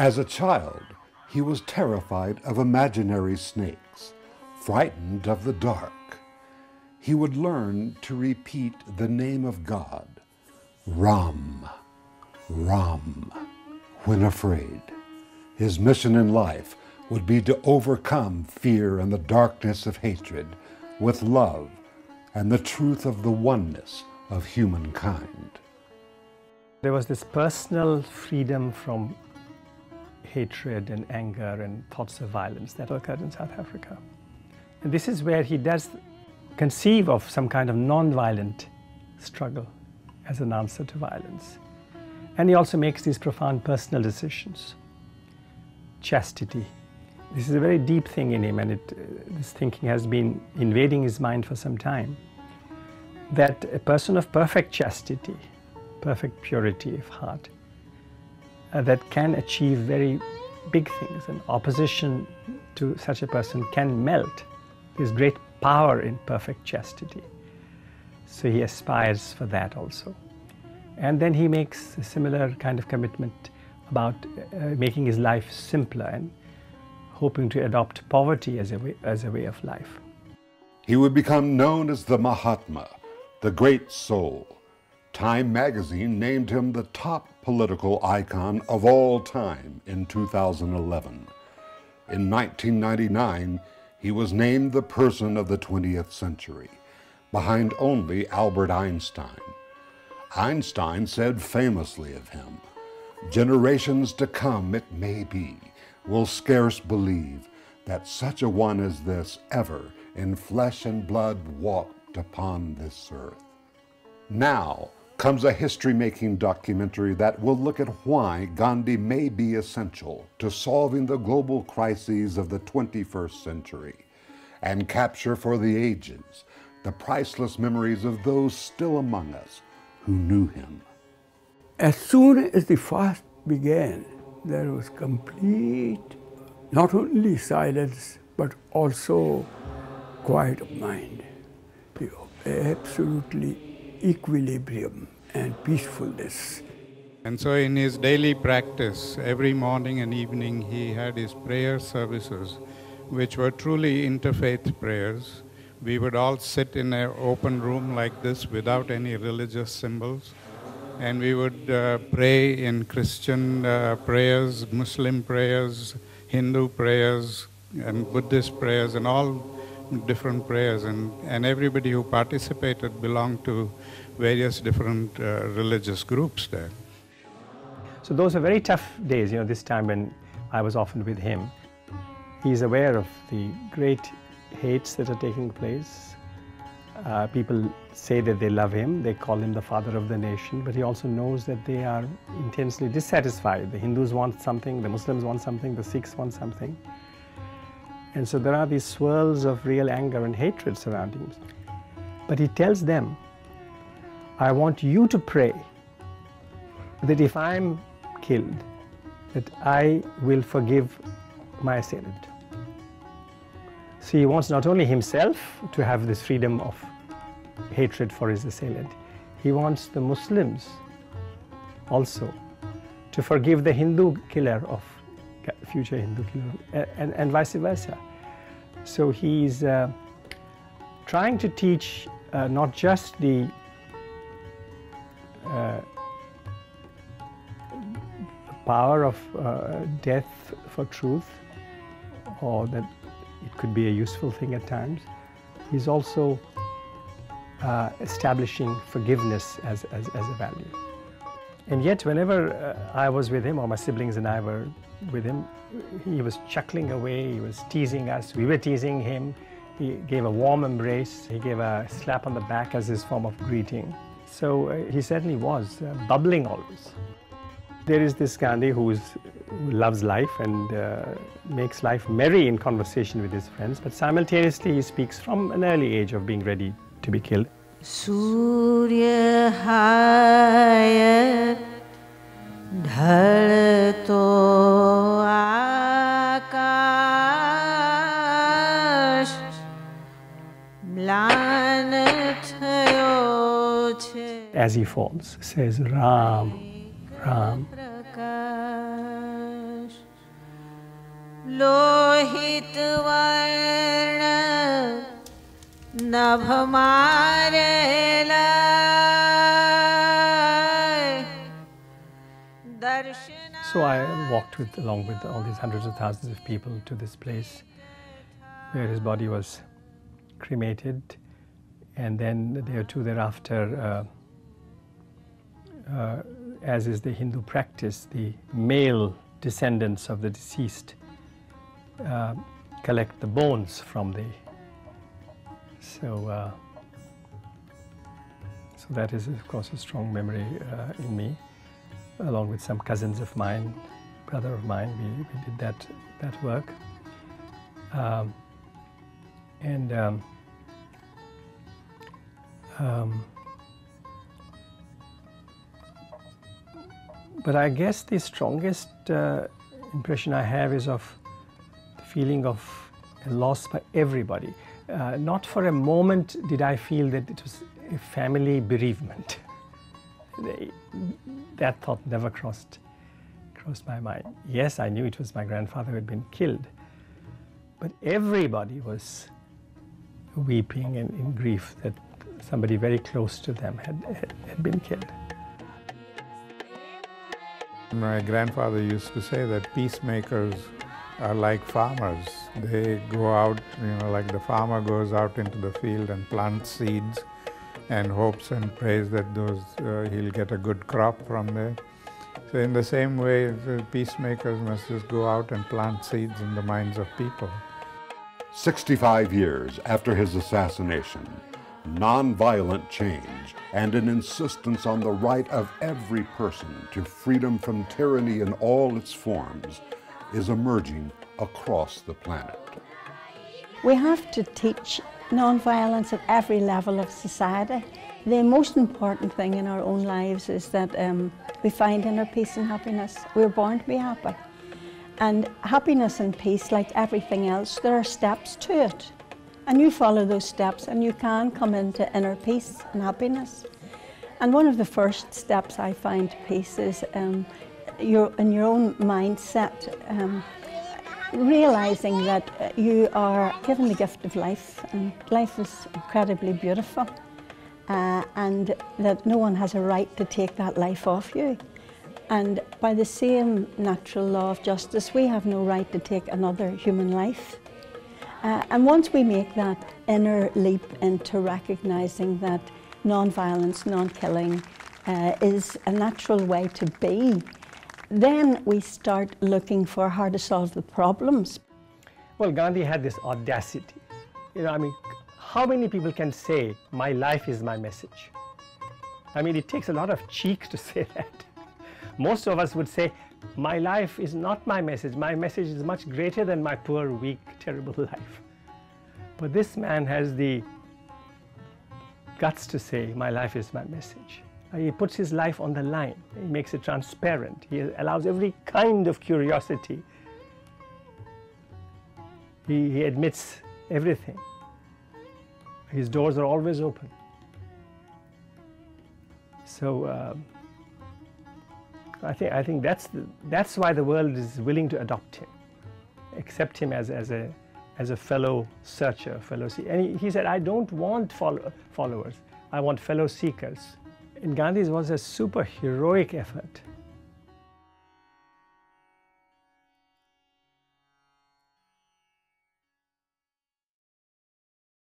As a child, he was terrified of imaginary snakes, frightened of the dark. He would learn to repeat the name of God, Ram, Ram, when afraid. His mission in life would be to overcome fear and the darkness of hatred with love and the truth of the oneness of humankind. There was this personal freedom from hatred and anger and thoughts of violence that occurred in South Africa. And this is where he does conceive of some kind of non-violent struggle as an answer to violence. And he also makes these profound personal decisions. Chastity. This is a very deep thing in him, and this thinking has been invading his mind for some time. That a person of perfect chastity, perfect purity of heart, that can achieve very big things, and opposition to such a person can melt. There's great power in perfect chastity. So he aspires for that also. And then he makes a similar kind of commitment about making his life simpler and hoping to adopt poverty as a way of life. He would become known as the Mahatma, the great soul. Time magazine named him the top political icon of all time in 2011. In 1999, he was named the person of the 20th century, behind only Albert Einstein. Einstein said famously of him, "Generations to come, it may be, will scarce believe that such a one as this ever in flesh and blood walked upon this earth." Now comes a history-making documentary that will look at why Gandhi may be essential to solving the global crises of the 21st century and capture for the ages the priceless memories of those still among us who knew him. As soon as the fast began, there was complete, not only silence, but also quiet of mind. Absolutely equilibrium and peacefulness. And so in his daily practice, every morning and evening, he had his prayer services, which were truly interfaith prayers. We would all sit in an open room like this without any religious symbols. And we would pray in Christian prayers, Muslim prayers, Hindu prayers, and Buddhist prayers, and all different prayers. And everybody who participated belonged to various different religious groups there. So those are very tough days, this time when I was often with him. He's aware of the great hates that are taking place. People say that they love him, they call him the father of the nation, but he also knows that they are intensely dissatisfied. The Hindus want something, the Muslims want something, the Sikhs want something. And so there are these swirls of real anger and hatred surrounding him. But he tells them, I want you to pray that if I'm killed, that I will forgive my assailant. So he wants not only himself to have this freedom of hatred for his assailant, he wants the Muslims also to forgive the Hindu killer of future Hindu killer, and vice versa. So he's trying to teach not just the power of death for truth, or that it could be a useful thing at times. He's also establishing forgiveness as a value. And yet, whenever I was with him, or my siblings and I were with him, he was chuckling away, he was teasing us, we were teasing him. He gave a warm embrace, he gave a slap on the back as his form of greeting. So he certainly was bubbling always. There is this Gandhi who loves life and makes life merry in conversation with his friends, but simultaneously he speaks from an early age of being ready to be killed. Surya Haya Dhalto Akash Mlan Thayo Che. As he falls, says Ram, Ram. Prakash Lohit वर्ण नभ मारेला दर्शन. So I walked along with all these hundreds of thousands of people to this place where his body was cremated, and then a day or two thereafter, as is the Hindu practice, the male descendants of the deceased collect the bones from the. So that is, of course, a strong memory in me, along with some cousins of mine, brother of mine. We did that work, but I guess the strongest impression I have is of the feeling of a loss by everybody. Not for a moment did I feel that it was a family bereavement. That thought never crossed my mind. Yes, I knew it was my grandfather who had been killed, but everybody was weeping and in grief that somebody very close to them had been killed. My grandfather used to say that peacemakers are like farmers. They go out, like the farmer goes out into the field and plants seeds and hopes and prays that he'll get a good crop from there. So in the same way, the peacemakers must just go out and plant seeds in the minds of people. 65 years after his assassination, nonviolent change and an insistence on the right of every person to freedom from tyranny in all its forms is emerging across the planet. We have to teach nonviolence at every level of society. The most important thing in our own lives is that we find inner peace and happiness. We're born to be happy. And happiness and peace, like everything else, there are steps to it. And you follow those steps and you can come into inner peace and happiness. And one of the first steps I find to peace is in your own mindset, realizing that you are given the gift of life, and life is incredibly beautiful, and that no one has a right to take that life off you. And by the same natural law of justice, we have no right to take another human life. And once we make that inner leap into recognizing that non-violence, non-killing is a natural way to be, then we start looking for how to solve the problems. Well, Gandhi had this audacity. How many people can say, my life is my message? It takes a lot of cheek to say that. Most of us would say, my life is not my message. My message is much greater than my poor, weak, terrible life. But this man has the guts to say, my life is my message. He puts his life on the line. He makes it transparent. He allows every kind of curiosity. He admits everything. His doors are always open. So I think that's why the world is willing to adopt him, accept him as a fellow searcher, fellow seeker. And he said, I don't want followers. I want fellow seekers. And Gandhi's was a super heroic effort